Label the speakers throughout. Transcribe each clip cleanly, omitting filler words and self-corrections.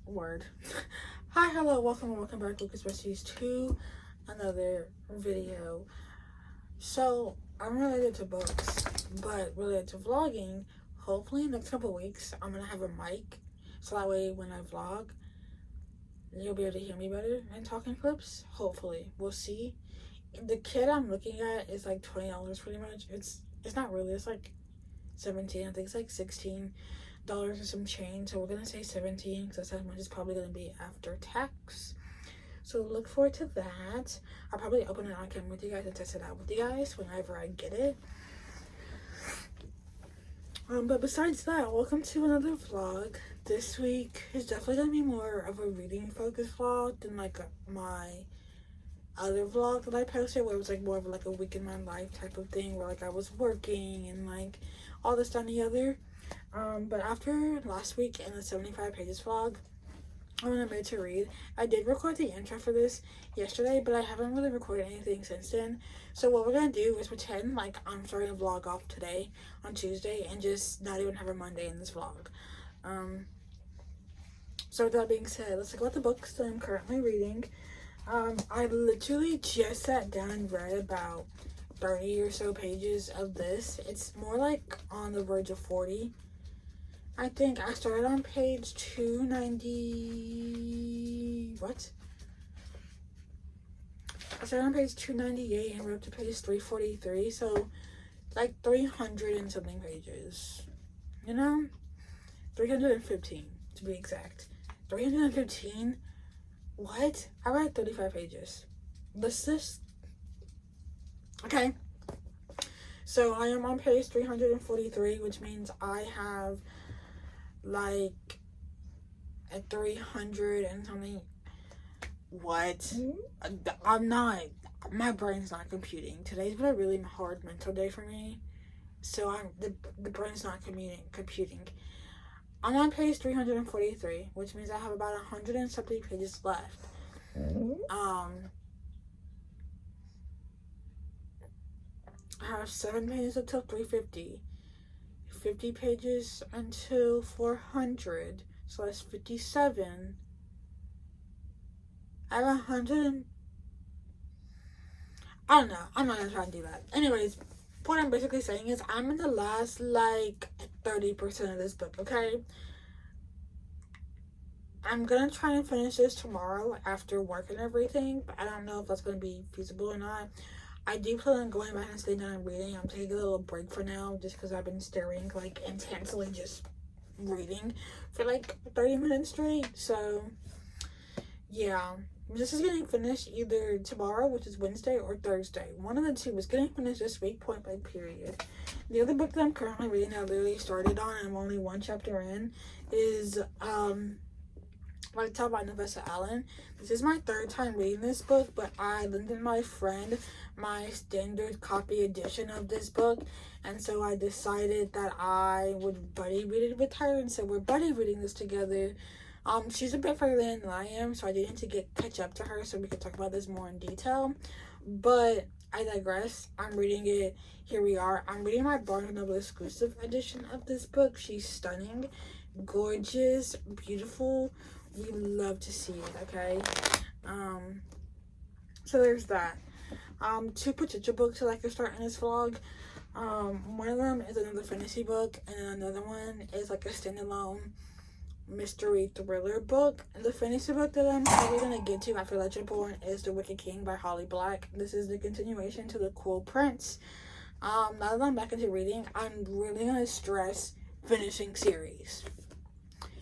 Speaker 1: word. Hi, hello, welcome back, Lucas Besties, to another video. So, I'm related to books, but related to vlogging. Hopefully, in the next couple weeks, I'm gonna have a mic, so that way when I vlog, you'll be able to hear me better in talking clips. Hopefully, we'll see. The kit I'm looking at is like $20 pretty much. It's not really. It's like 17. I think it's like $16 and some change. So we're gonna say 17 because that's how much it's probably gonna be after tax. So look forward to that. I'll probably open it on camera with you guys and test it out with you guys whenever I get it. But besides that, welcome to another vlog. This week is definitely gonna be more of a reading focused vlog than like my other vlog that I posted, where it was like more of like a week in my life type of thing, where like I was working and like all this done together. But after last week and the 75 pages vlog when I made to read, I did record the intro for this yesterday, but I haven't really recorded anything since then. So what we're gonna do is pretend like I'm starting to vlog off today on Tuesday and just not even have a Monday in this vlog. So with that being said, let's talk about the books that I'm currently reading. I literally just sat down and read about 30 or so pages of this. It's more like on the verge of 40. I think I started on page 290. What? I started on page 298 and wrote to page 343. So, like 300 and something pages. You know? 315 to be exact. 315? What? I read 35 pages. Let's just. Okay. So, I am on page 343, which means I have like at 300 and something. What? I'm not, my brain's not computing. Today's been a really hard mental day for me, so the brain's not computing. I'm on page 343, which means I have about 100 and something pages left. I have 7 pages until 350. 50 pages until 400, so that's 57. I have 100 I don't know, I'm not gonna try and do that. Anyways, what I'm basically saying is I'm in the last like 30% of this book, okay? I'm gonna try and finish this tomorrow after work and everything, but I don't know if that's gonna be feasible or not. I do plan on going back and sitting down and reading. I'm taking a little break for now just because I've been staring like intensely just reading for like 30 minutes straight. So yeah, this is getting finished either tomorrow, which is Wednesday, or Thursday. One of the two is getting finished this week, point blank period. The other book that I'm currently reading, I literally started on, I'm only one chapter in, is Like Tell by Navessa Allen. This is my third time reading this book, but I lended my friend my standard copy edition of this book, and so I decided that I would buddy read it with her, and so we're buddy reading this together. She's a bit further in than I am, so I did need to catch up to her so we could talk about this more in detail. But I digress. I'm reading it. Here we are. I'm reading my Barnes & Noble exclusive edition of this book. She's stunning, gorgeous, beautiful. We love to see it, okay? So there's that. 2 potential books that I could start in this vlog. One of them is another fantasy book, and another one is like a standalone mystery thriller book. The fantasy book that I'm probably gonna get to after Legend Born is The Wicked King by Holly Black. This is the continuation to The Cruel Prince. Now that I'm back into reading, I'm really gonna stress finishing series.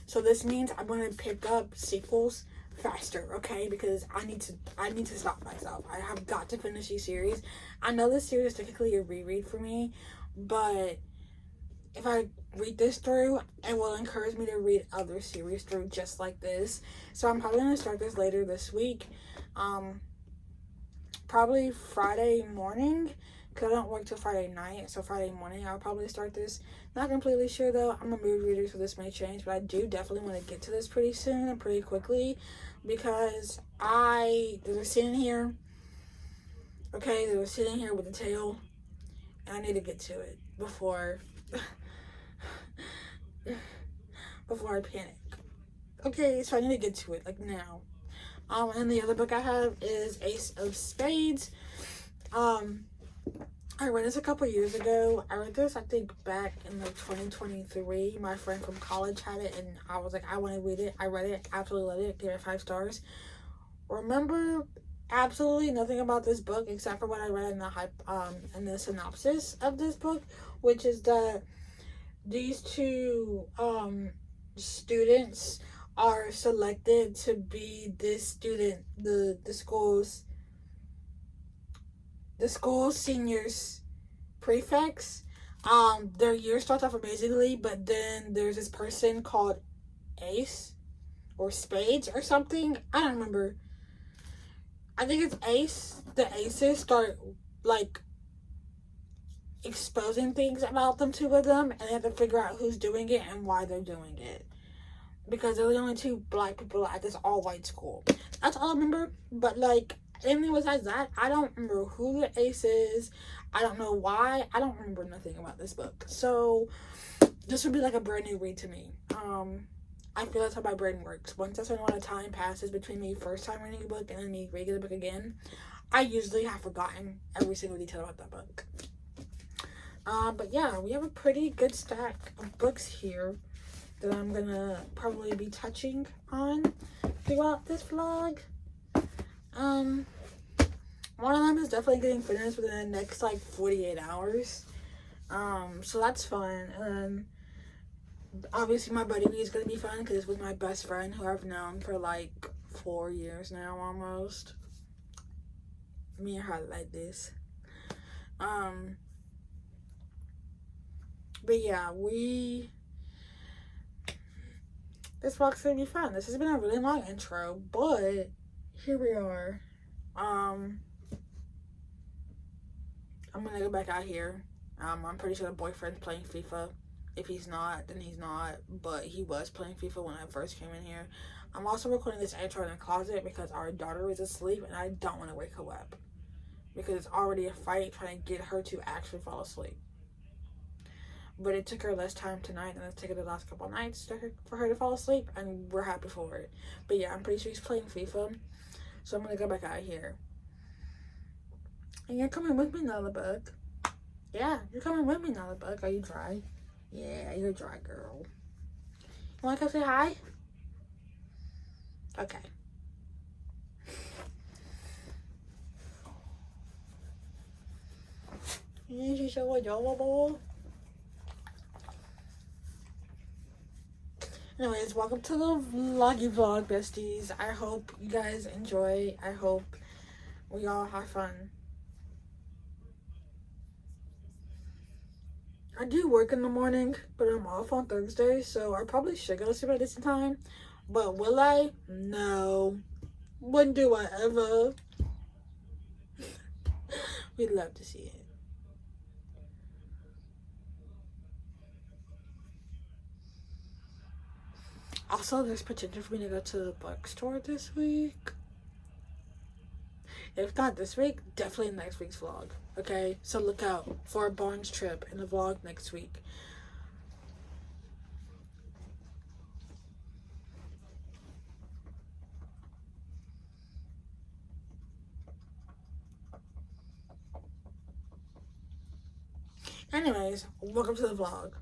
Speaker 1: So this means I'm gonna pick up sequels faster, okay? Because I need to stop myself. I have got to finish these series. I know this series is technically a reread for me, but if I read this through, it will encourage me to read other series through just like this. So I'm probably gonna start this later this week. Probably Friday morning, because I don't work till Friday night, so Friday morning I'll probably start this. Not completely sure though. I'm a mood reader, so this may change, but I do definitely want to get to this pretty soon and pretty quickly, because they were sitting here, okay, they were sitting here with the tail, and I need to get to it before I panic. Okay, so I need to get to it, like, now. And the other book I have is Ace of Spades. I read this a couple years ago. I read this, I think, back in like 2023. My friend from college had it, and I was like, I want to read it. I read it, absolutely loved it, gave it 5 stars. Remember absolutely nothing about this book except for what I read in the synopsis of this book, which is that these two students are selected to be this student, the school's seniors prefects. Their year starts off amazingly, but then there's this person called Ace or Spades or something. I don't remember. I think it's Ace. The Aces start like exposing things about them, two of them, and they have to figure out who's doing it and why they're doing it. Because they're the only 2 black people at this all-white school. That's all I remember. But like, anything besides that, I don't remember who the Ace is. I don't know why. I don't remember nothing about this book. So this would be like a brand new read to me. I feel that's how my brain works. Once a certain amount of time passes between me first time reading a book and then me reading the book again, I usually have forgotten every single detail about that book. But yeah, we have a pretty good stack of books here that I'm gonna probably be touching on throughout this vlog. One of them is definitely getting finished within the next like 48 hours. So that's fun. And obviously my buddy read is gonna be fun because it's with my best friend who I've known for like 4 years now almost. Me and her like this. But yeah, this vlog's gonna be fun. This has been a really long intro, but here we are. I'm gonna go back out here. I'm pretty sure the boyfriend's playing FIFA. If he's not, then he's not. But he was playing FIFA when I first came in here. I'm also recording this intro in the closet because our daughter is asleep and I don't want to wake her up. Because it's already a fight trying to get her to actually fall asleep. But it took her less time tonight than it's taken the last couple of nights for her to fall asleep, and we're happy for it. But yeah, I'm pretty sure he's playing FIFA, so I'm gonna go back out here. And you're coming with me, Nullabuck. Yeah, you're coming with me, Nullabuck. Are you dry? Yeah, you're dry, girl. You wanna come say hi? Okay. Yeah, she's so adorable. Anyways, welcome to the vloggy vlog, besties. I hope you guys enjoy. I hope we all have fun. I do work in the morning, but I'm off on Thursday, so I probably should go to sleep at this time. But will I? No. When do I ever? We'd love to see it. Also, there's potential for me to go to the bookstore this week. If not this week, definitely next week's vlog. Okay? So look out for a Barnes trip in the vlog next week. Anyways, welcome to the vlog.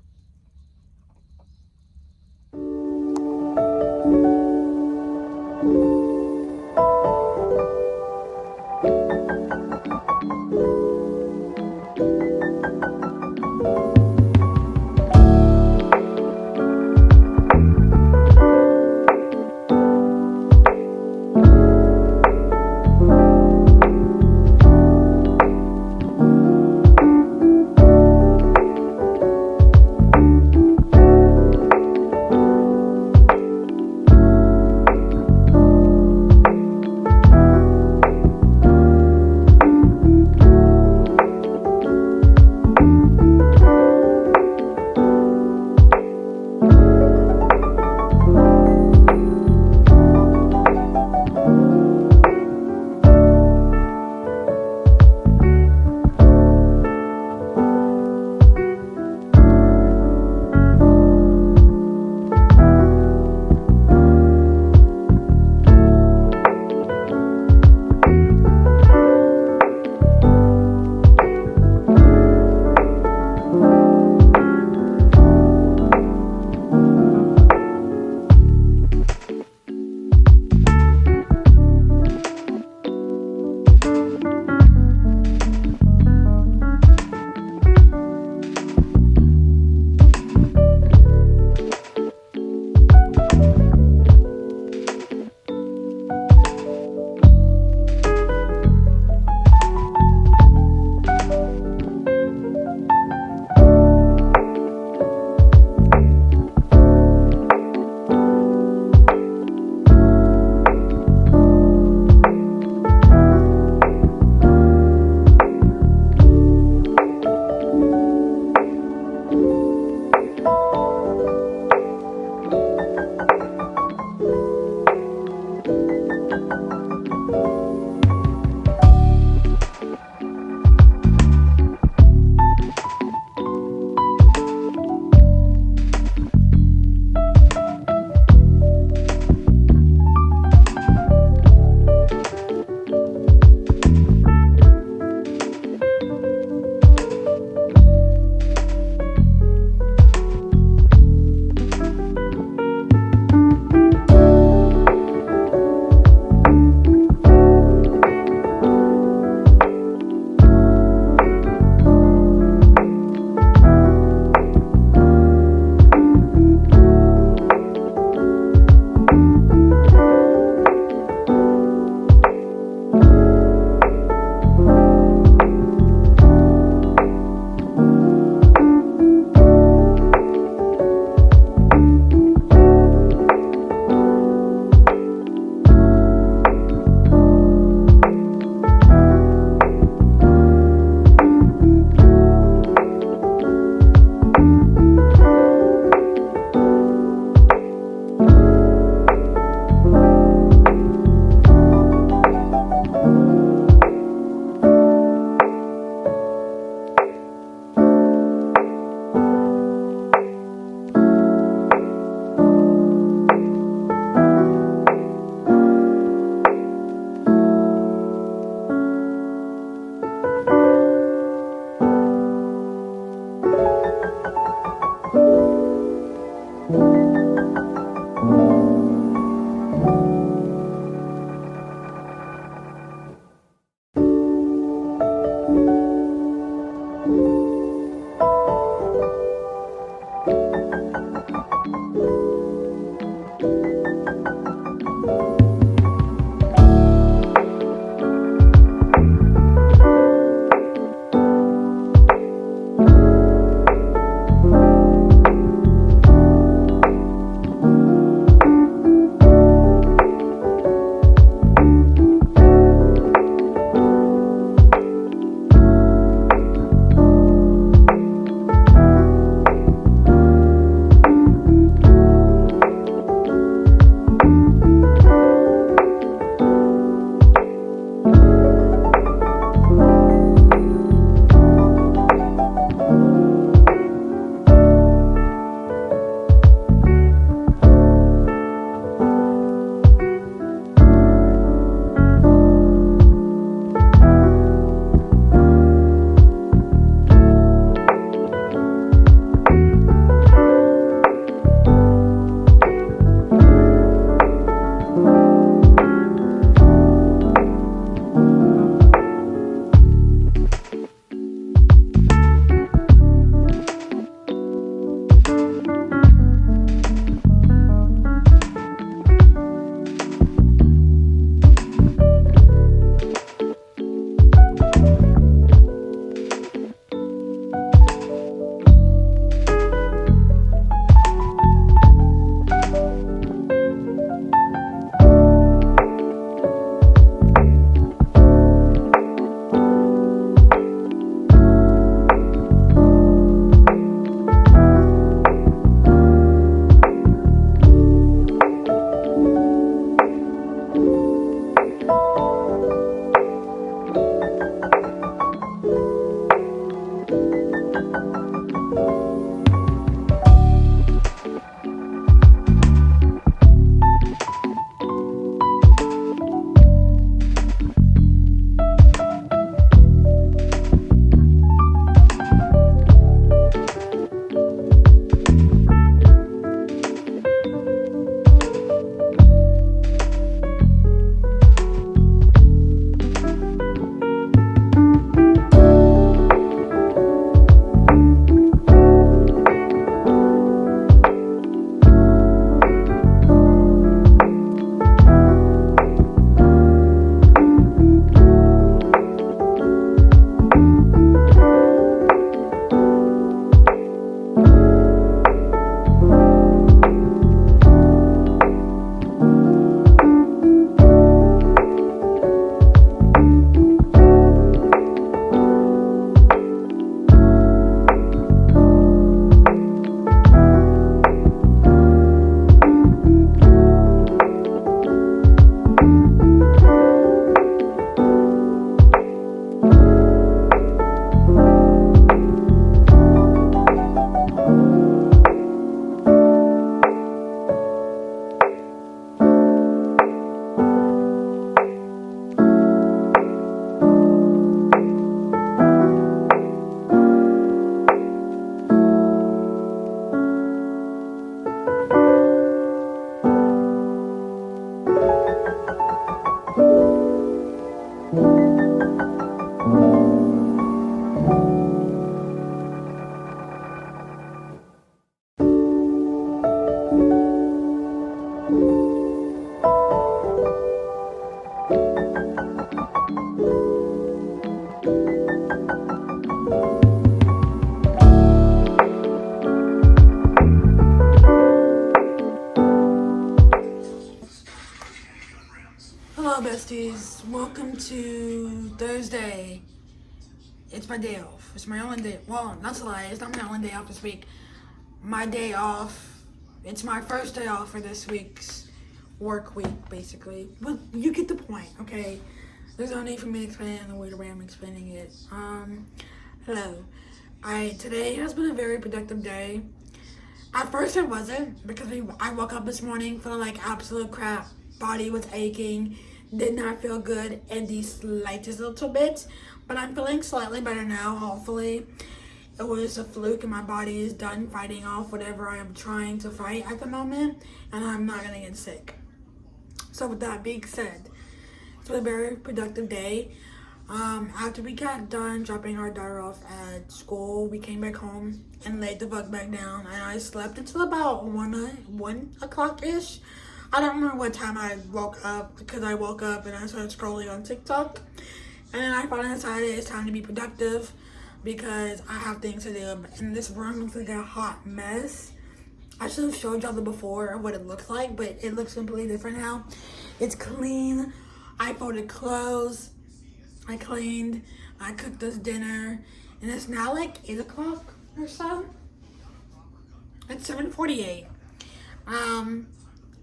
Speaker 1: Hello, besties. Welcome to Thursday. It's my day off. It's my only day. Well, not to lie, it's not my only day off this week. My day off. It's my first day off for this week's work week, basically. But you get the point, okay? There's no need for me to explain it in the way the way I'm explaining it. Hello. Today has been a very productive day. At first it wasn't, because I woke up this morning feeling like absolute crap. Body was aching, did not feel good in the slightest little bit, but I'm feeling slightly better now, hopefully. It was a fluke and my body is done fighting off whatever I am trying to fight at the moment, and I'm not gonna get sick. So with that being said, it's been a very productive day. After we got done dropping our daughter off at school, we came back home and laid the book back down, and I slept until about 1 o'clock-ish. I don't remember what time I woke up, because I woke up and I started scrolling on TikTok, and then I finally decided it's time to be productive because I have things to do. And this room looks like a hot mess. I should have showed y'all the before of what it looks like, but it looks completely different now. It's clean. I folded clothes. I cleaned. I cooked us dinner. And it's now like 8 o'clock or so. It's 7:48. And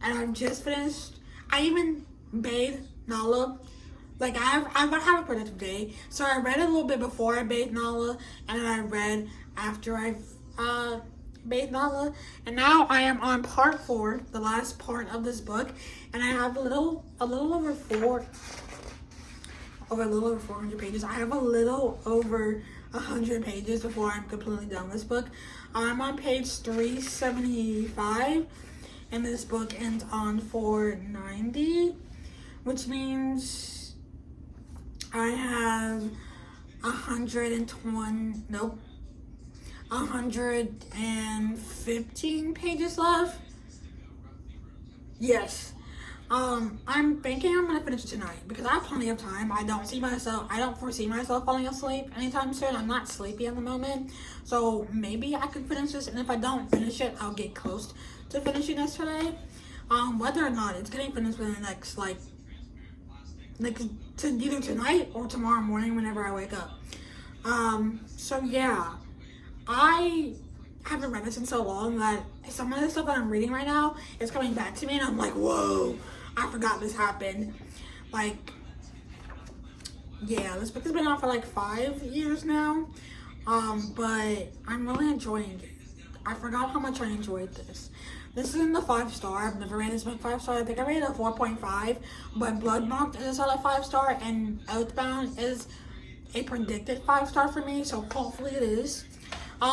Speaker 1: I've just finished. I even bathed Nala. Like, I'm gonna have a productive day. So I read a little bit before I bathed Nala, and then I read after I've bathed Nala. And now I am on part 4, the last part of this book, and I have a little over 400 pages. I have a little over 100 pages before I'm completely done with this book. I'm on page 375, and this book ends on 490, which means I have 115 pages left. Yes. I'm thinking I'm gonna finish it tonight because I have plenty of time. I don't foresee myself falling asleep anytime soon. I'm not sleepy at the moment. So maybe I can finish this, and if I don't finish it, I'll get close to finishing this today. Whether or not it's getting finished within the next to either tonight or tomorrow morning whenever I wake up. So yeah, I haven't read this in so long that some of the stuff that I'm reading right now is coming back to me, and I'm like, whoa, I forgot this happened. Like, yeah, this book has been out for like 5 years now, but I'm really enjoying it. I forgot how much I enjoyed this. This is in the 5-star. I've never rated this book 5-star. I think I rated a 4.5, but Bloodmarked is a solid 5-star, and Oathbound is a predicted 5-star for me, so hopefully it is.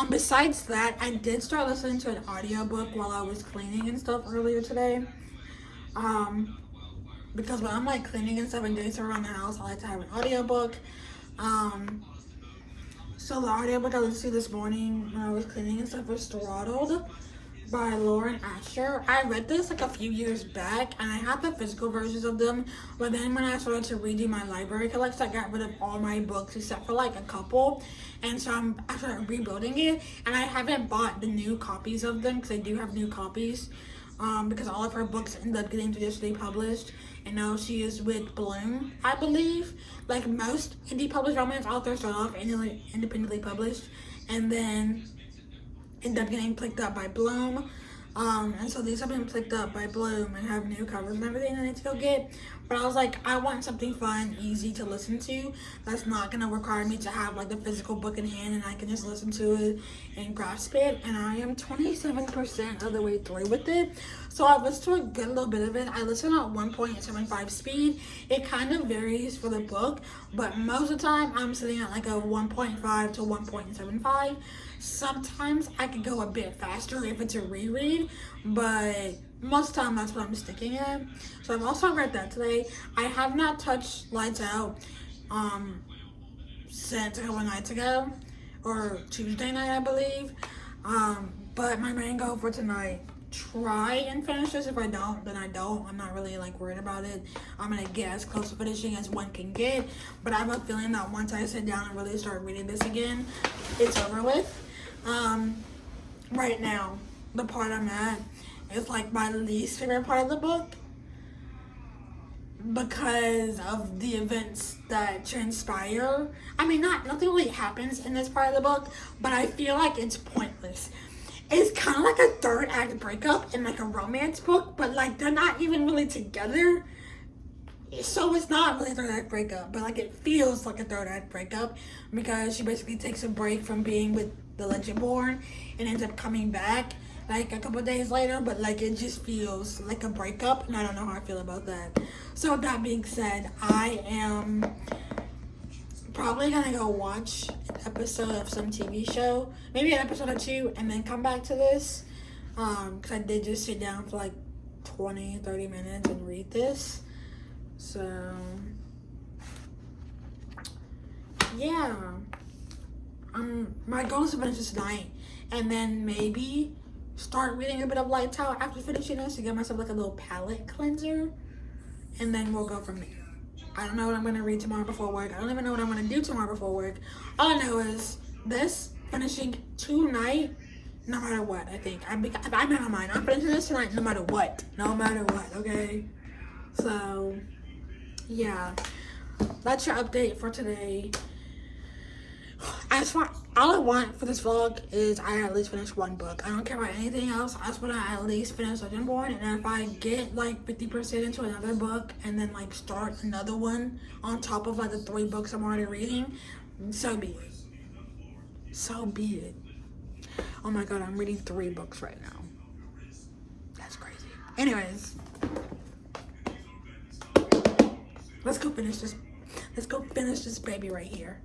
Speaker 1: Besides that, I did start listening to an audiobook while I was cleaning and stuff earlier today. Because when I'm like cleaning and stuff and doing stuff around the house, I like to have an audiobook. So the audiobook I listened to this morning when I was cleaning and stuff was Throttled by Lauren Asher. I read this like a few years back, and I had the physical versions of them, but then when I started to redo my library collection, I got rid of all my books except for like a couple, and so I started rebuilding it, and I haven't bought the new copies of them because I do have new copies, because all of her books end up getting traditionally published, and now she is with Bloom, I believe. Like most indie published romance authors start off independently published, and then end up getting picked up by Bloom. And so these have been picked up by Bloom and have new covers and everything I need to go get. But I was like, I want something fun, easy to listen to, that's not going to require me to have like the physical book in hand, and I can just listen to it and grasp it. And I am 27% of the way through with it. So I've listened to a good little bit of it. I listen at 1.75 speed. It kind of varies for the book, but most of the time I'm sitting at like a 1.5 to 1.75. Sometimes I could go a bit faster if it's a reread, but most of the time that's what I'm sticking at. So I've also read that today. I have not touched Lights Out since a couple nights ago, or Tuesday night I believe. But my main goal for tonight, try and finish this. If I don't, then I don't. I'm not really like worried about it. I'm gonna get as close to finishing as one can get, but I have a feeling that once I sit down and really start reading this again, it's over with. Right now, the part I'm at is like my least favorite part of the book because of the events that transpire. I mean, nothing really happens in this part of the book, but I feel like it's pointless. It's kind of like a third act breakup in like a romance book, but like they're not even really together. So it's not really a third act breakup, but like it feels like a third act breakup because she basically takes a break from being with the Legendborn and ends up coming back like a couple days later, but like it just feels like a breakup, and I don't know how I feel about that. So with that being said, I am probably gonna go watch an episode of some TV show, maybe an episode or two, and then come back to this, because I did just sit down for like 20-30 minutes and read this. So yeah, my goal is to finish this tonight, and then maybe start reading a bit of Light Tower after finishing this to get myself like a little palette cleanser, and then we'll go from there. I don't know what I'm gonna read tomorrow before work. I don't even know what I'm gonna do tomorrow before work. All I know is this finishing tonight, no matter what. I think I made my mind. I'm finishing this tonight, no matter what. No matter what. Okay. So, yeah, that's your update for today. All I want for this vlog is I at least finish one book. I don't care about anything else. I just want to at least finish Legend Born, and if I get like 50% into another book and then like start another one on top of like the 3 books I'm already reading, so be it. So be it. Oh my god, I'm reading 3 books right now. That's crazy. Anyways, let's go finish this. Let's go finish this baby right here.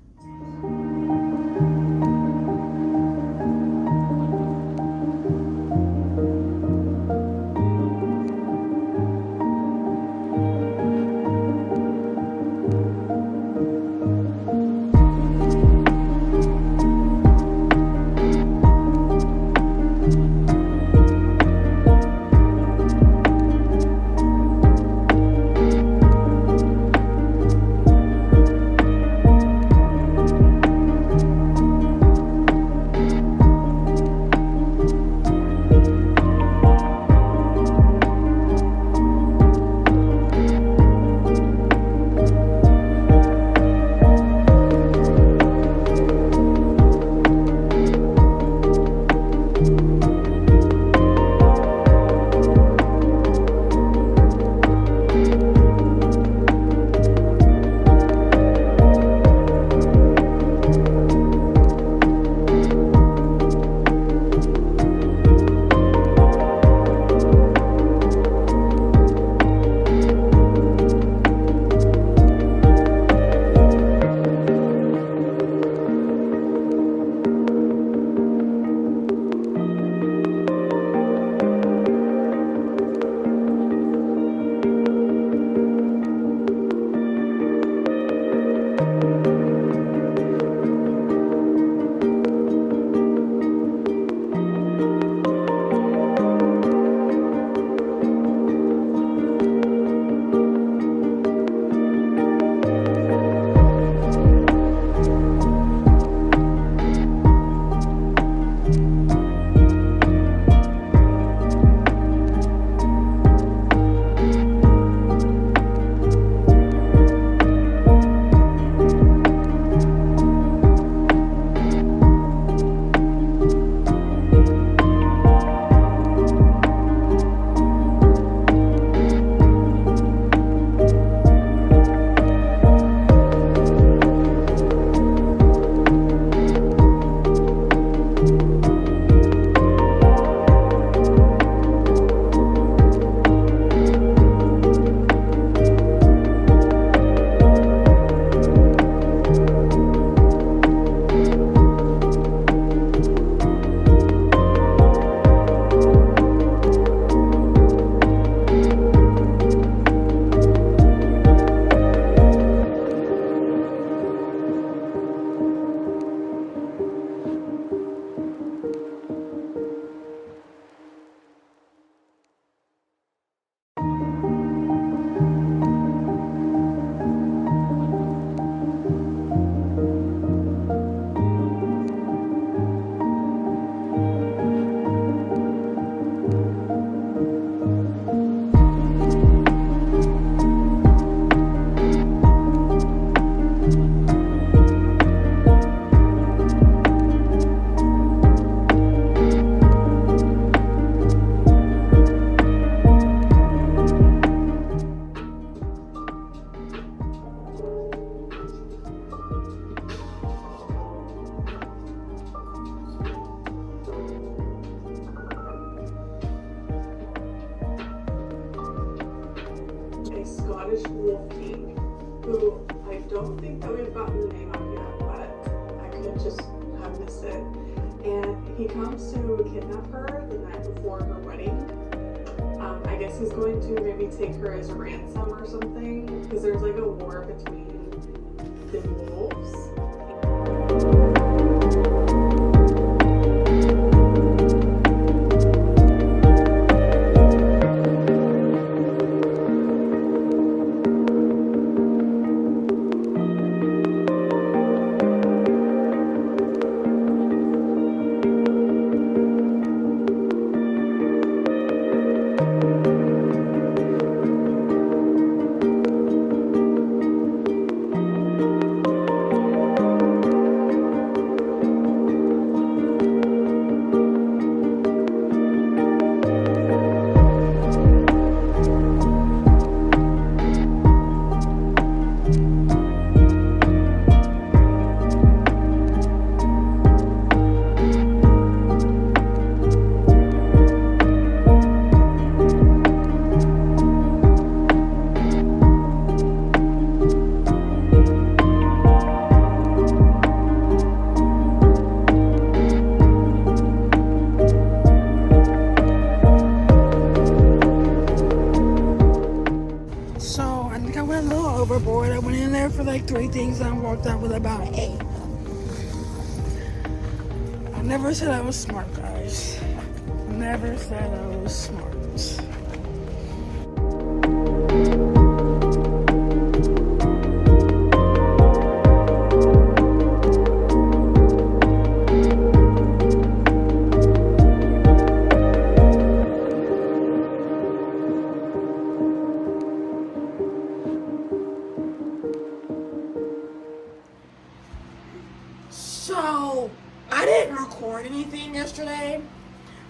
Speaker 2: Scottish Wolf King, who I don't think that we've gotten the name out yet, but I could just have missed it. And he comes to kidnap her the night before her wedding. I guess he's going to maybe take her as a ransom or something, because there's like a war between the wolves.
Speaker 1: overboard. I went in there for like 3 things and I walked out with about 8. I never said I was smart, guys. Never said I was smart. So, I didn't record anything yesterday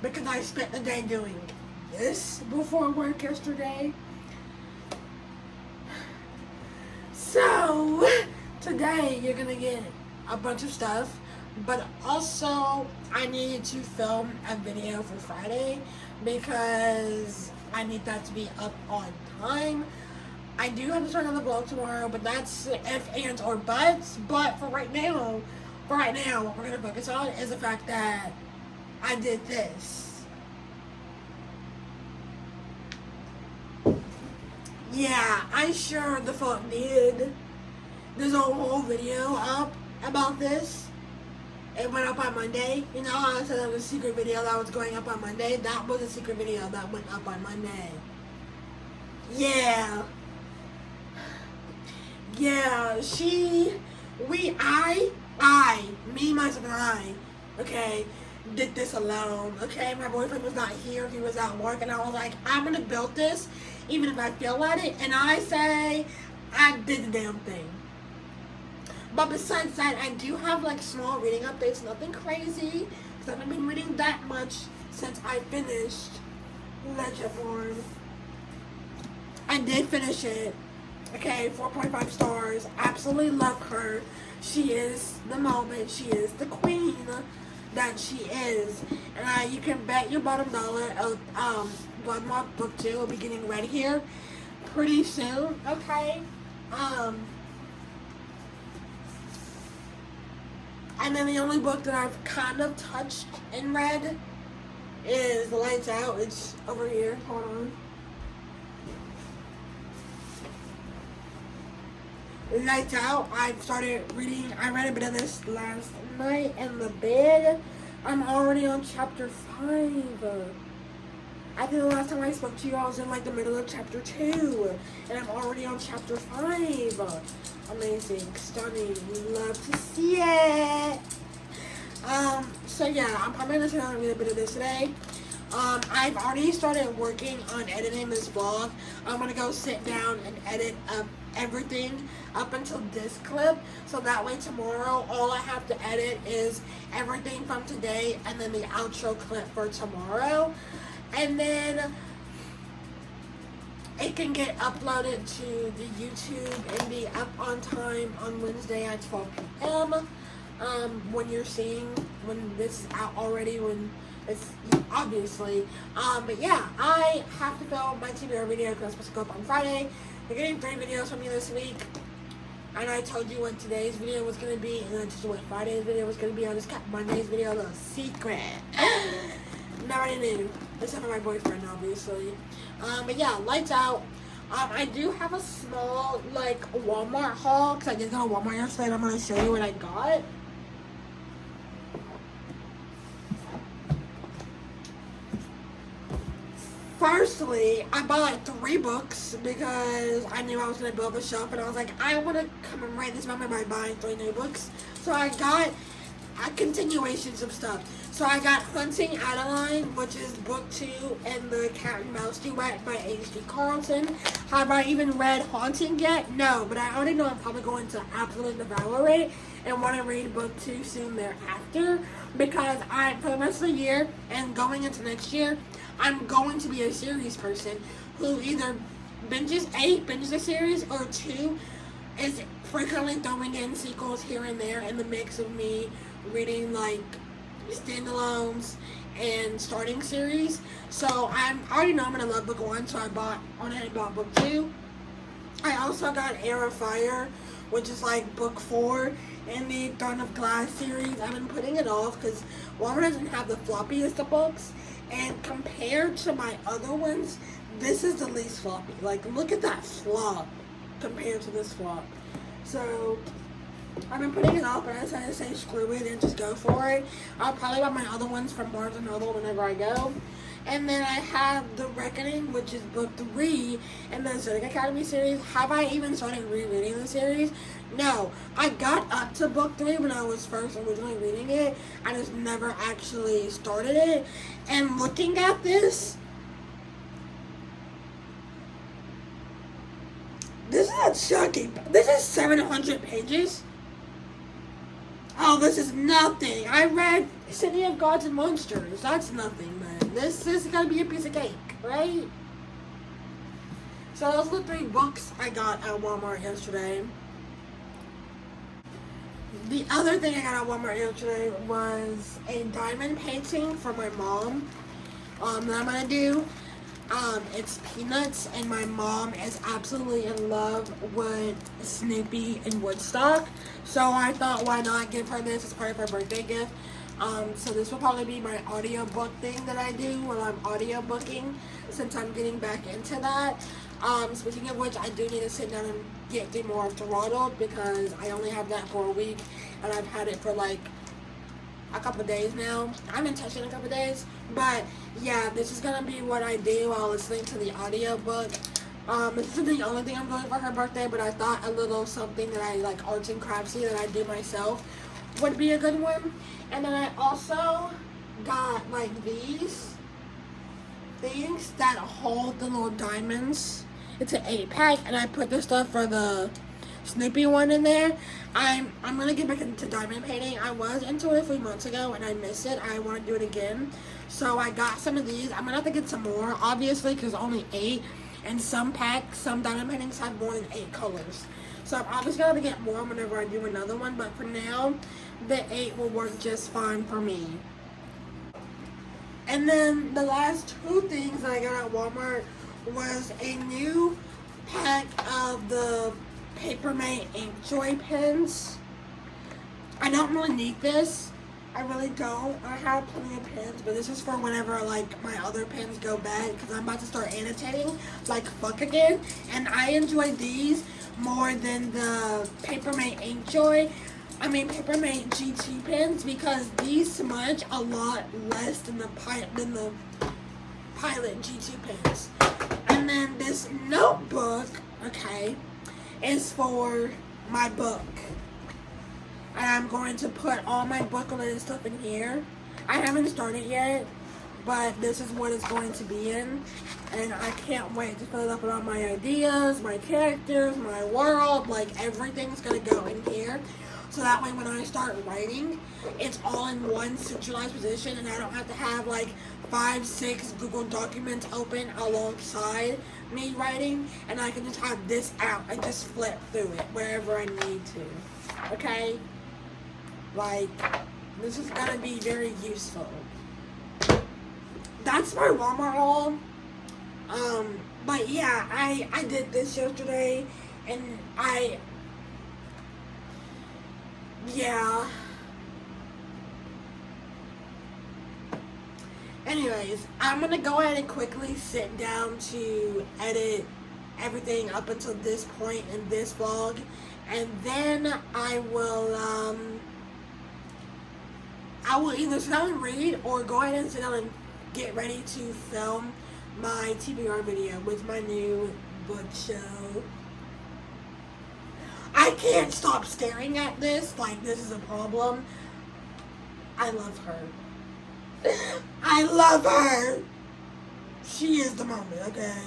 Speaker 1: because I spent the day doing this before work yesterday. So, today you're gonna get a bunch of stuff, but also I needed to film a video for Friday because I need that to be up on time. I do have to start on the vlog tomorrow, but that's if, ands, or buts. But for right now, what we're gonna focus on is the fact that I did this. Yeah, I sure the fuck did. There's a whole video up about this. It went up on Monday. You know how I said that was a secret video that was going up on Monday? That was a secret video that went up on Monday. Yeah. Yeah, me, myself, and I, okay, did this alone, okay? My boyfriend was not here, he was at work, and I was like, I'm gonna build this, even if I fail at it, and I say, I did the damn thing. But besides that, I do have, like, small reading updates, nothing crazy, because I haven't been reading that much since I finished Legendborn. I did finish it. Okay, 4.5 stars. Absolutely love her. She is the moment. She is the queen that she is. And you can bet your bottom dollar Bloodmark Book 2 will be getting read here pretty soon. Okay. And then the only book that I've kind of touched and read is The Lights Out. It's over here. Hold on. Lights Out. I've started reading. I read a bit of this last night in the bed. I'm already on chapter 5. I think the last time I spoke to you, I was in like the middle of chapter 2, and I'm already on chapter 5. Amazing, stunning. Love to see it. So yeah, I'm probably gonna sit down and read a bit of this today. I've already started working on editing this vlog. I'm gonna go sit down and edit everything up until this clip, so that way tomorrow all I have to edit is everything from today and then the outro clip for tomorrow, and then it can get uploaded to the YouTube and be up on time on Wednesday at 12 p.m. When this is out already, when it's obviously, but yeah, I have to film my TBR video because it's supposed to go up on Friday. You're getting 3 videos from me this week, and I told you what today's video was going to be, and then just what Friday's video was going to be. I just kept Monday's video a little secret. Nobody knew, except for my boyfriend, obviously. But yeah, Lights Out. I do have a small, like, Walmart haul, because I did go to Walmart yesterday, and I'm going to show you what I got. Firstly, I bought 3 books because I knew I was going to build a shelf, and I was like, I want to commemorate this moment by buying 3 new books. So I got continuations of stuff. So I got Hunting Adeline, which is book 2 in the Cat and Mouse duet by H.D. Carlton. Have I even read Haunting yet? No, but I already know I'm probably going to absolutely devour it and want to read book 2 soon thereafter, because for the rest of the year and going into next year, I'm going to be a series person who either binges a series, or 2 is frequently throwing in sequels here and there in the mix of me reading like standalones and starting series. So I already know I'm gonna love book 1, so I went ahead and bought book 2. I also got Air of Fire, which is like book 4 in the Throne of Glass series. I've been putting it off because Walmart doesn't have the floppiest of books, and compared to my other ones, this is the least floppy. Like, look at that flop. compared to this vlog. So I've been putting it off, but I decided to say screw it and just go for it. I'll probably buy my other ones from Barnes & Noble whenever I go. And then I have The Reckoning, which is book 3 in the Zodiac Academy series. Have I even started rereading the series? No. I got up to book 3 when I was first originally reading it. I just never actually started it. And looking at this is a shocking. This is 700 pages. Oh, this is nothing. I read City of Gods and Monsters. That's nothing, man. This is gonna be a piece of cake, right? So those are the 3 books I got at Walmart yesterday. The other thing I got at Walmart yesterday was a diamond painting for my mom that I'm gonna do. It's Peanuts, and my mom is absolutely in love with Snoopy and Woodstock. So I thought, why not give her this as part of her birthday gift? So this will probably be my audiobook thing that I do while I'm audiobooking, since I'm getting back into that. Speaking of which, I do need to sit down and get through more of Throttled, because I only have that for a week, and I've had it for like a couple of days now. I haven't touched it in a couple of days, but yeah, this is gonna be what I do while listening to the audiobook. This is the only thing I'm doing for her birthday, but I thought a little something that I like, arts and craftsy, that I do myself, would be a good one. And then I also got like these things that hold the little diamonds. It's an 8-pack, and I put the stuff for the Snoopy one in there. I'm gonna get back into diamond painting. I was into it a few months ago and I missed it. I want to do it again. So I got some of these. I'm gonna have to get some more, obviously, because only 8. And some packs, some diamond paintings have more than 8 colors. So I'm obviously gonna have to get more whenever I do another one. But for now, the 8 will work just fine for me. And then the last 2 things that I got at Walmart was a new pack of the Papermate Ink Joy pens. I don't really need this. I really don't. I have plenty of pens, but this is for whenever like my other pens go bad, because I'm about to start annotating like fuck again. And I enjoy these more than the Papermate Ink Joy. Papermate GT pens, because these smudge a lot less than the Pilot GT pens. And then this notebook, okay, is for my book. And I'm going to put all my book related stuff in here. I haven't started yet, but this is what it's going to be in. And I can't wait to fill it up with all my ideas, my characters, my world, like everything's gonna go in here. So that way when I start writing, it's all in one centralized position, and I don't have to have like 5, 6 Google documents open alongside me writing, and I can just have this out and just flip through it wherever I need to. Okay? Like, this is gonna be very useful. That's my Walmart haul. But yeah, I did this yesterday, and yeah. Anyways, I'm gonna go ahead and quickly sit down to edit everything up until this point in this vlog, and then I will either sit down and read, or go ahead and sit down and get ready to film my TBR video with my new book show. I can't stop staring at this, like this is a problem. I love her. I love her. She is the moment, okay?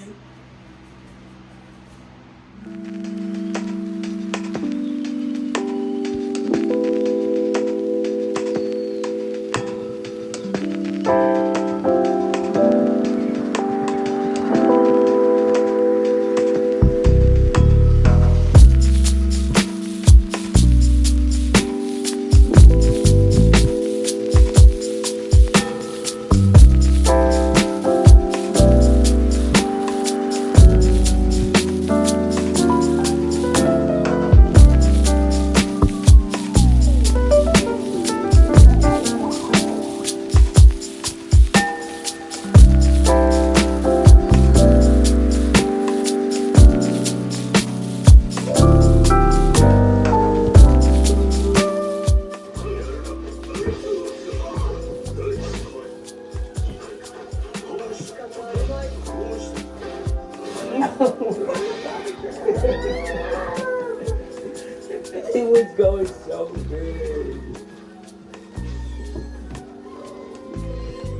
Speaker 3: It was going so good.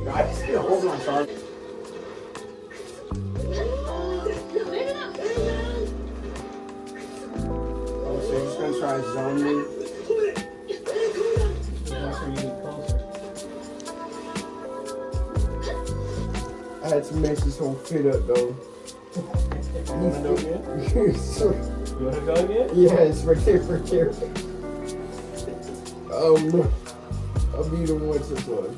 Speaker 3: Guys, hold on, son. Oh, so you're just gonna try to zone me? Closer, you get closer. I had to mess this whole fit up though. You wanna go again? You wanna go again? Yes, right there. Oh no. I'll be the one to talk.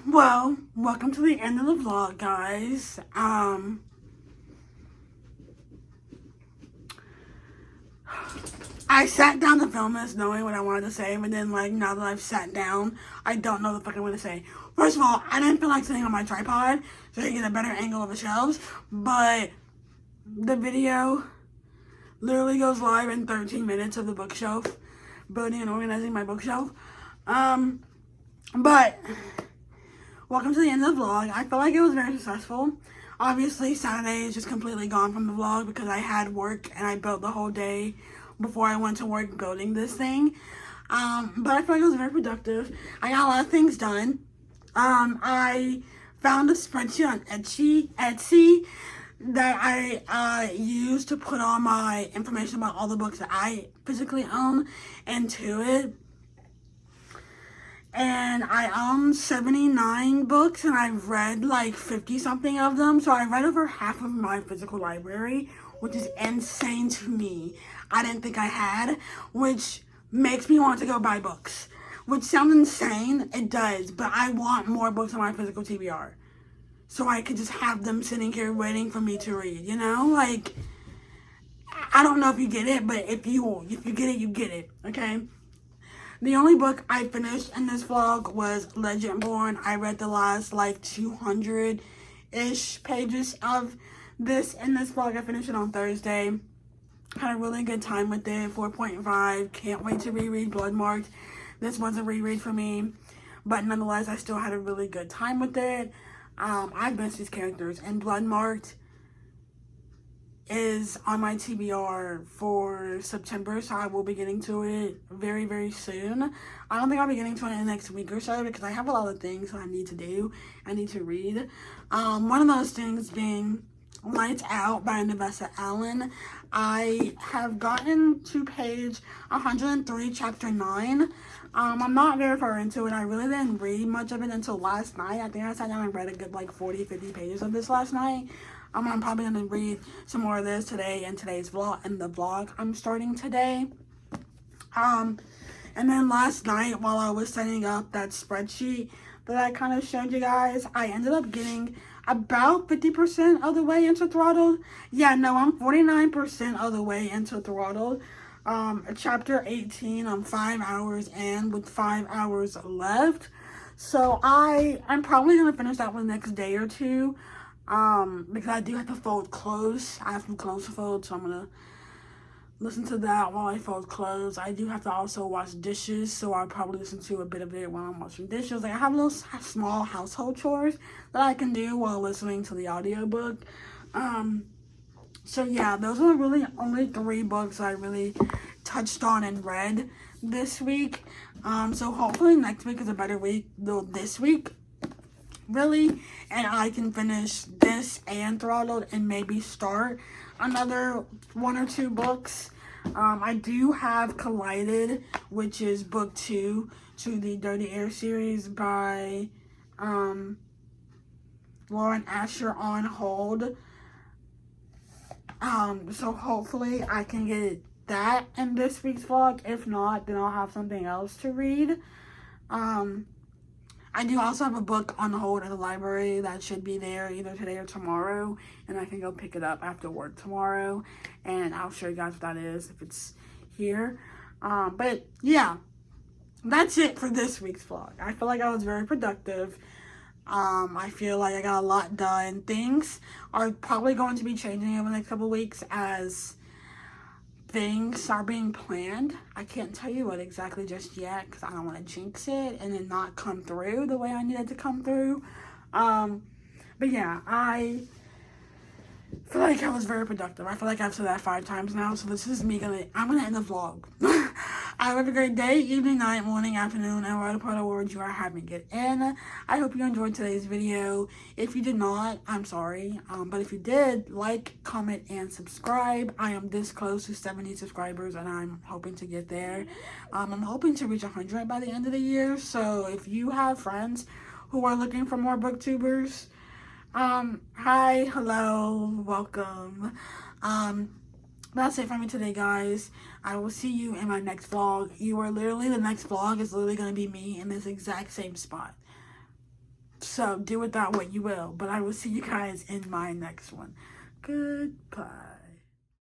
Speaker 1: Well, welcome to the end of the vlog, guys. I sat down to film this knowing what I wanted to say, but then, like, now that I've sat down, I don't know the fuck I'm going to say. First of all, I didn't feel like sitting on my tripod so I could get a better angle of the shelves, but the video literally goes live in 13 minutes of the bookshelf, building and organizing my bookshelf. But welcome to the end of the vlog. I felt like it was very successful. Obviously, Saturday is just completely gone from the vlog because I had work and I built the whole day before I went to work building this thing. But I feel like it was very productive. I got a lot of things done. I found a spreadsheet on Etsy that I use to put all my information about all the books that I physically own into it. And I own 79 books and I've read like 50 something of them. So I read over half of my physical library, which is insane to me. I didn't think I had, which makes me want to go buy books. Which sounds insane, it does, but I want more books on my physical TBR. So I could just have them sitting here waiting for me to read, you know? Like, I don't know if you get it, but if you get it, you get it, okay? The only book I finished in this vlog was Legendborn. I read the last like 200-ish pages of this in this vlog. I finished it on Thursday. Had a really good time with it. 4.5. Can't wait to reread Bloodmarked. This was a reread for me, but nonetheless, I still had a really good time with it. I've missed these characters, and Bloodmarked is on my TBR for September, so I will be getting to it very, very soon. I don't think I'll be getting to it in the next week or so because I have a lot of things that I need to do. I need to read. One of those things being Lights Out by Nevessa Allen. I have gotten to page 103, chapter 9. I'm not very far into it. I really didn't read much of it until last night. I think I sat down and read a good like 40, 50 pages of this last night. I'm probably going to read some more of this today in today's vlog, in the vlog I'm starting today. And then last night while I was setting up that spreadsheet that I kind of showed you guys, I ended up getting about 50% of the way into Throttled. Yeah, no, I'm 49% of the way into Throttled. Chapter 18, I'm 5 hours in with 5 hours left. So I'm probably going to finish that one the next day or two. Because I do have to fold clothes. I have some clothes to fold, so I'm going to listen to that while I fold clothes. I do have to also wash dishes, so I'll probably listen to a bit of it while I'm washing dishes. Like, I have little small household chores that I can do while listening to the audiobook. So yeah, those are really only 3 books I really touched on and read this week. So hopefully next week is a better week than this week, really, and I can finish this and Throttled and maybe start another 1 or 2 books. I do have Collided, which is book 2 to the Dirty Air series by Lauren Asher on hold. So hopefully I can get that in this week's vlog. If not, then I'll have something else to read. I do also have a book on hold at the library that should be there either today or tomorrow, and I can go pick it up after work tomorrow, and I'll show you guys what that is if it's here. But yeah, that's it for this week's vlog. I feel like I was very productive. I feel like I got a lot done. Things are probably going to be changing over the next couple of weeks as things are being planned. I can't tell you what exactly just yet because I don't want to jinx it and then not come through the way I needed to come through. But yeah, I feel like I was very productive. I feel like I've said that 5 times now, so this is me I'm gonna end the vlog. I have a great day, evening, night, morning, afternoon, and whatever part of the world you are having it in. I hope you enjoyed today's video. If you did not, I'm sorry. But if you did, like, comment, and subscribe. I am this close to 70 subscribers, and I'm hoping to get there. I'm hoping to reach 100 by the end of the year. So if you have friends who are looking for more booktubers, hi, hello, welcome. That's it for me today, guys. I will see you in my next vlog. The next vlog is literally going to be me in this exact same spot. So do with that what you will. But I will see you guys in my next one. Goodbye.